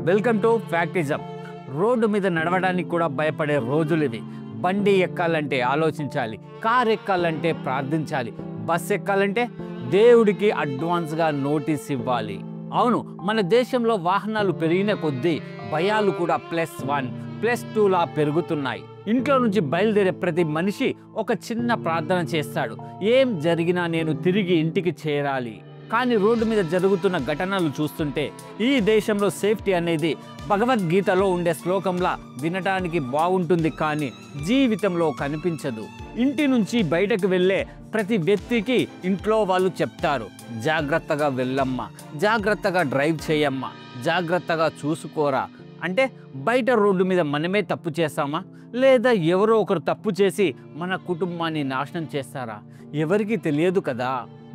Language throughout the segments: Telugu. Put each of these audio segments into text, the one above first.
Welcome to ఫ్యాక్టిజం. రోడ్డు మీద నడవడానికి కూడా భయపడే రోజులు ఇవి. బండి ఎక్కాలంటే ఆలోచించాలి, కార్ ఎక్కాలంటే ప్రార్థించాలి, బస్ ఎక్కాలంటే దేవుడికి అడ్వాన్స్గా నోటీస్ ఇవ్వాలి. అవును, మన దేశంలో వాహనాలు పెరిగిన కొద్దీ భయాలు కూడా +1, +2లా పెరుగుతున్నాయి. ఇంట్లో నుంచి బయలుదేరే ప్రతి మనిషి ఒక చిన్న ప్రార్థన చేస్తాడు, ఏం జరిగినా నేను తిరిగి ఇంటికి చేరాలి. కానీ రోడ్డు మీద జరుగుతున్న ఘటనలు చూస్తుంటే ఈ దేశంలో సేఫ్టీ అనేది భగవద్గీతలో ఉండే శ్లోకంలా వినడానికి బాగుంటుంది, కానీ జీవితంలో కనిపించదు. ఇంటి నుంచి బయటకు వెళ్ళే ప్రతి వ్యక్తికి ఇంట్లో వాళ్ళు చెప్తారు, జాగ్రత్తగా వెళ్ళమ్మా, జాగ్రత్తగా డ్రైవ్ చేయమ్మా, జాగ్రత్తగా చూసుకోరా. అంటే బయట రోడ్డు మీద మనమే తప్పు చేస్తామా, లేదా ఎవరో ఒకరు తప్పు చేసి మన కుటుంబాన్ని నాశనం చేస్తారా? ఎవరికి తెలియదు కదా.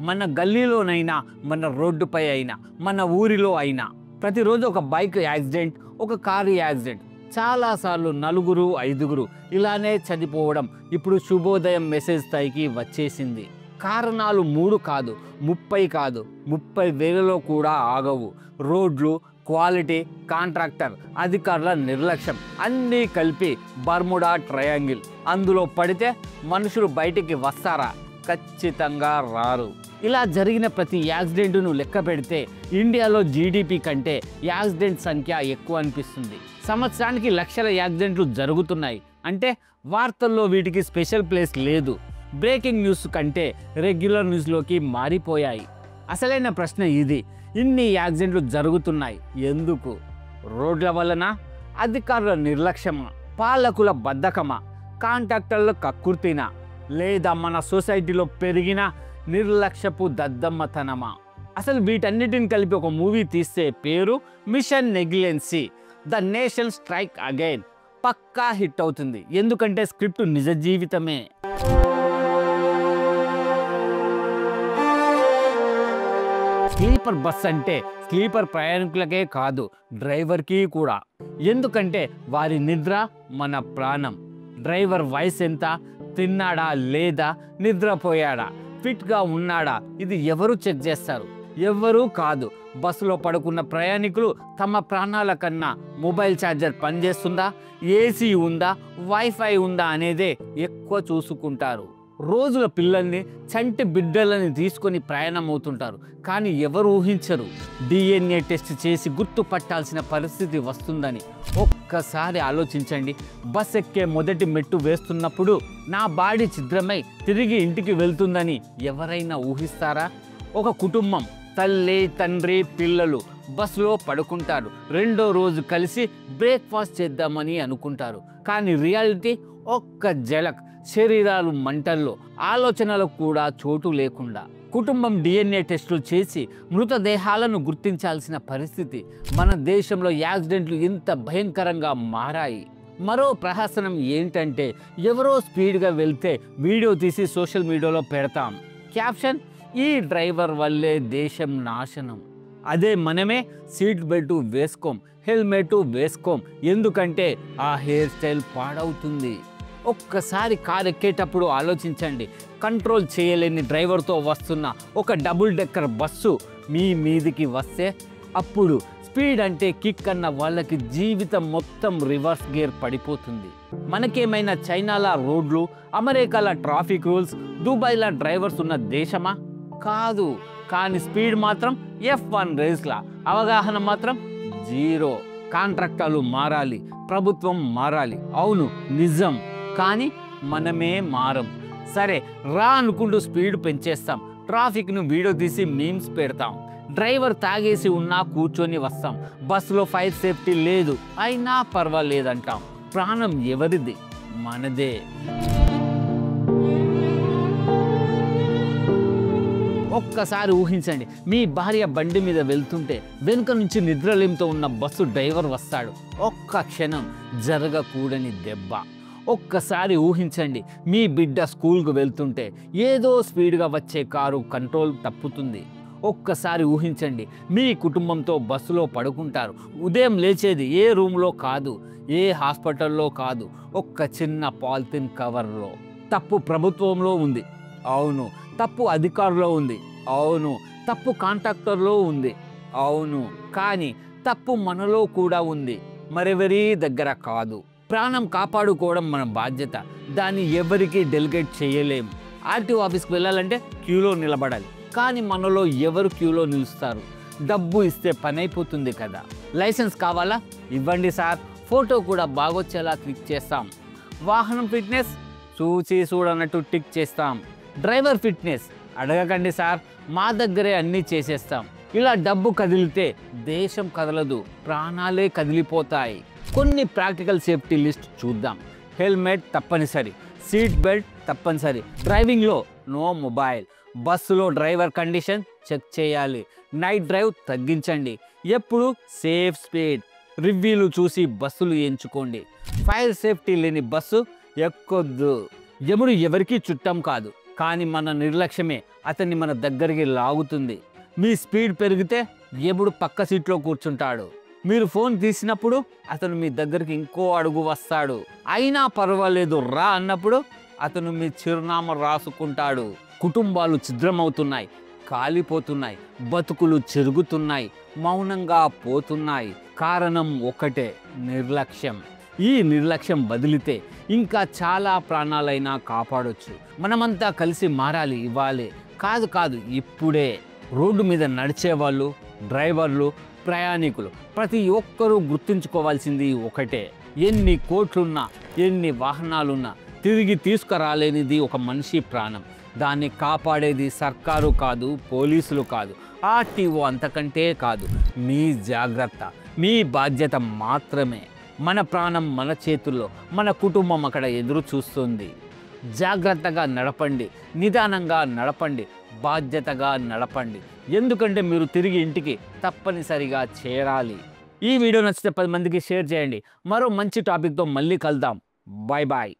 మన గల్లీలోనైనా, మన రోడ్డుపై అయినా, మన ఊరిలో అయినా ప్రతిరోజు ఒక బైక్ యాక్సిడెంట్, ఒక కారు యాక్సిడెంట్, చాలాసార్లు 4, 5 ఇలానే చనిపోవడం ఇప్పుడు శుభోదయం మెసేజ్ స్థాయికి వచ్చేసింది. కారణాలు 3 కాదు, 30 కాదు, 30,000లో కూడా ఆగవు. రోడ్లు, క్వాలిటీ, కాంట్రాక్టర్, అధికారుల నిర్లక్ష్యం అన్నీ కలిపి బర్ముడా ట్రయాంగిల్. అందులో పడితే మనుషులు బయటికి వస్తారా? ఖచ్చితంగా రారు. ఇలా జరిగిన ప్రతి యాక్సిడెంట్ను లెక్క పెడితే ఇండియాలో జీడిపి కంటే యాక్సిడెంట్ సంఖ్య ఎక్కువ అనిపిస్తుంది. సంవత్సరానికి లక్షల యాక్సిడెంట్లు జరుగుతున్నాయి. అంటే వార్తల్లో వీటికి స్పెషల్ ప్లేస్ లేదు. బ్రేకింగ్ న్యూస్ కంటే రెగ్యులర్ న్యూస్లోకి మారిపోయాయి. అసలైన ప్రశ్న ఇది, ఇన్ని యాక్సిడెంట్లు జరుగుతున్నాయి ఎందుకు? రోడ్ల వలన, అధికారుల నిర్లక్ష్యమా, పాలకుల బద్ధకమా, కాంట్రాక్టర్ల కక్కుర్తినా, లేదా మన సొసైటీలో పెరిగిన నిర్లక్ష్యపు దద్దమ్మతనమా? అసలు వీటన్నిటిని కలిపి ఒక మూవీ తీస్తే పేరు mission negligence, the nation strike again. పక్కా హిట్ అవుతుంది, ఎందుకంటే స్క్రిప్ట్ నిజ జీవితమే. స్లీపర్ బస్ అంటే స్లీపర్ ప్రయాణికులకే కాదు, డ్రైవర్కి కూడా. ఎందుకంటే వారి నిద్ర మన ప్రాణం. డ్రైవర్ వయసు ఎంత, తిన్నాడా లేదా, నిద్రపోయాడా, ఫిట్గా ఉన్నాడా, ఇది ఎవరు చెక్ చేస్తారు? ఎవ్వరూ కాదు. బస్సులో పడుకున్న ప్రయాణికులు తమ ప్రాణాల కన్నా మొబైల్ ఛార్జర్ పనిచేస్తుందా, ఏసీ ఉందా, వైఫై ఉందా అనేదే ఎక్కువ చూసుకుంటారు. రోజుల పిల్లల్ని, చంటి బిడ్డలని తీసుకొని ప్రయాణం అవుతుంటారు. కానీ ఎవరు ఊహించరు DNA టెస్ట్ చేసి గుర్తుపట్టాల్సిన పరిస్థితి వస్తుందని. ఒక్కసారి ఆలోచించండి, బస్ ఎక్కే మొదటి మెట్టు వేస్తున్నప్పుడు నా బాడీ ఛిద్రమై తిరిగి ఇంటికి వెళ్తుందని ఎవరైనా ఊహిస్తారా? ఒక కుటుంబం, తల్లి, తండ్రి, పిల్లలు బస్సులో పడుకుంటారు. రెండో రోజు కలిసి బ్రేక్ఫాస్ట్ చేద్దామని అనుకుంటారు. కానీ రియాలిటీ ఒక్క జలక్, శరీరాలు మంటల్లో, ఆలోచనలకు కూడా చోటు లేకుండా. కుటుంబం DNA టెస్టులు చేసి మృతదేహాలను గుర్తించాల్సిన పరిస్థితి. మన దేశంలో యాక్సిడెంట్లు ఇంత భయంకరంగా మారాయి. మరో ప్రహసనం ఏంటంటే, ఎవరో స్పీడ్గా వెళ్తే వీడియో తీసి సోషల్ మీడియాలో పెడతాం. క్యాప్షన్, ఈ డ్రైవర్ వల్లే దేశం నాశనం. అదే మనమే సీట్ బెల్ట్ వేసుకోం, హెల్మెట్ వేసుకోం, ఎందుకంటే ఆ హెయిర్ స్టైల్ పాడవుతుంది. ఒక్కసారి కార్ ఎక్కేటప్పుడు ఆలోచించండి, కంట్రోల్ చేయలేని డ్రైవర్తో వస్తున్న ఒక డబుల్ డెక్కర్ బస్సు మీ మీదికి వస్తే అప్పుడు స్పీడ్ అంటే కిక్ అన్న వాళ్ళకి జీవితం మొత్తం రివర్స్ గేర్ పడిపోతుంది. మనకేమైనా చైనాల రోడ్లు, అమెరికాల ట్రాఫిక్ రూల్స్, దుబాయ్ల డ్రైవర్స్ ఉన్న దేశమా? కాదు. కానీ స్పీడ్ మాత్రం F1 రేస్లా, అవగాహన మాత్రం 0. కాంట్రాక్టర్లు మారాలి, ప్రభుత్వం మారాలి, అవును నిజం. కానీ మనమే మారం. సరే రా అనుకుంటూ స్పీడ్ పెంచేస్తాం, ట్రాఫిక్ను వీడియో తీసి మీమ్స్ పెడతాం, డ్రైవర్ తాగేసి ఉన్నా కూర్చొని వస్తాం, బస్సులో ఫైర్ సేఫ్టీ లేదు అయినా పర్వాలేదంటాం. ప్రాణం ఎవరిది? మనదే. ఒక్కసారి ఊహించండి, మీ భార్య బండి మీద వెళ్తుంటే వెనుక నుంచి నిద్రలేమితో ఉన్న బస్సు డ్రైవర్ వస్తాడు. ఒక్క క్షణం జరగకూడని దెబ్బ. ఒక్కసారి ఊహించండి, మీ బిడ్డ స్కూల్కు వెళ్తుంటే ఏదో స్పీడ్గా వచ్చే కారు కంట్రోల్ తప్పుతుంది. ఒక్కసారి ఊహించండి, మీ కుటుంబంతో బస్సులో పడుకుంటారు. ఉదయం లేచేది ఏ రూమ్లో కాదు, ఏ హాస్పిటల్లో కాదు, ఒక్క చిన్న పాలిథిన్ కవర్లో. తప్పు ప్రభుత్వంలో ఉంది, అవును. తప్పు అధికారులో ఉంది, అవును. తప్పు కాంట్రాక్టర్లో ఉంది, అవును. కానీ తప్పు మనలో కూడా ఉంది, మరెవరి దగ్గర కాదు. ప్రాణం కాపాడుకోవడం మన బాధ్యత, దాన్ని ఎవరికి డెలిగేట్ చేయలేం. ఆర్టీఓ ఆఫీస్కి వెళ్ళాలంటే క్యూలో నిలబడాలి, కానీ మనలో ఎవరు క్యూలో నిలుస్తారు? డబ్బు ఇస్తే పని అయిపోతుంది కదా. లైసెన్స్ కావాలా? ఇవ్వండి సార్, ఫోటో కూడా బాగొచ్చేలా క్లిక్ చేస్తాం. వాహనం ఫిట్నెస్ చూసి చూడనట్టు టిక్ చేస్తాం. డ్రైవర్ ఫిట్నెస్ అడగకండి సార్, మా దగ్గరే అన్నీ చేసేస్తాం. ఇలా డబ్బు కదిలితే దేశం కదలదు, ప్రాణాలే కదిలిపోతాయి. కొన్ని ప్రాక్టికల్ సేఫ్టీ లిస్ట్ చూద్దాం. హెల్మెట్ తప్పనిసరి, సీట్ బెల్ట్ తప్పనిసరి, డ్రైవింగ్లో నో మొబైల్, బస్సులో డ్రైవర్ కండిషన్ చెక్ చేయాలి, నైట్ డ్రైవ్ తగ్గించండి, ఎప్పుడు సేఫ్ స్పీడ్, రివ్యూలు చూసి బస్సులు ఎంచుకోండి, ఫైర్ సేఫ్టీ లేని బస్సు ఎక్కొద్దు. యముడు ఎవరికీ చుట్టం కాదు, కానీ మన నిర్లక్ష్యమే అతన్ని మన దగ్గరికి లాగుతుంది. మీ స్పీడ్ పెరిగితే యముడు పక్క సీట్లో కూర్చుంటాడు. మీరు ఫోన్ తీసినప్పుడు అతను మీ దగ్గరికి ఇంకో అడుగు వస్తాడు. అయినా పర్వాలేదు రా అన్నప్పుడు అతను మీ చిరునామా రాసుకుంటాడు. కుటుంబాలు ఛిద్రమవుతున్నాయి, కాలిపోతున్నాయి, బతుకులు చెరుగుతున్నాయి, మౌనంగా పోతున్నాయి. కారణం ఒకటే, నిర్లక్ష్యం. ఈ నిర్లక్ష్యం వదిలితే ఇంకా చాలా ప్రాణాలైనా కాపాడొచ్చు. మనమంతా కలిసి మారాలి. ఇవ్వాలి కాదు ఇప్పుడే. రోడ్డు మీద నడిచేవాళ్ళు, డ్రైవర్లు, ప్రయాణికులు ప్రతి ఒక్కరూ గుర్తుంచుకోవాల్సింది ఒకటే, ఎన్ని కోట్లున్నా ఎన్ని వాహనాలున్నా తిరిగి తీసుకురాలేనిది ఒక మనిషి ప్రాణం. దాన్ని కాపాడేది సర్కారు కాదు, పోలీసులు కాదు, ఆర్టీఓ అంతకంటే కాదు. మీ జాగ్రత్త, మీ బాధ్యత మాత్రమే. మన ప్రాణం మన చేతుల్లో, మన కుటుంబం అక్కడ ఎదురు చూస్తుంది. జాగ్రత్తగా నడపండి, నిదానంగా నడపండి, బాధ్యతగా నడపండి. ఎందుకంటే మీరు తిరిగి ఇంటికి తప్పనిసరిగా చేరాలి. ఈ వీడియో నచ్చితే 10 మందికి షేర్ చేయండి. మరో మంచి టాపిక్తో మళ్ళీ కలుద్దాం. Bye bye.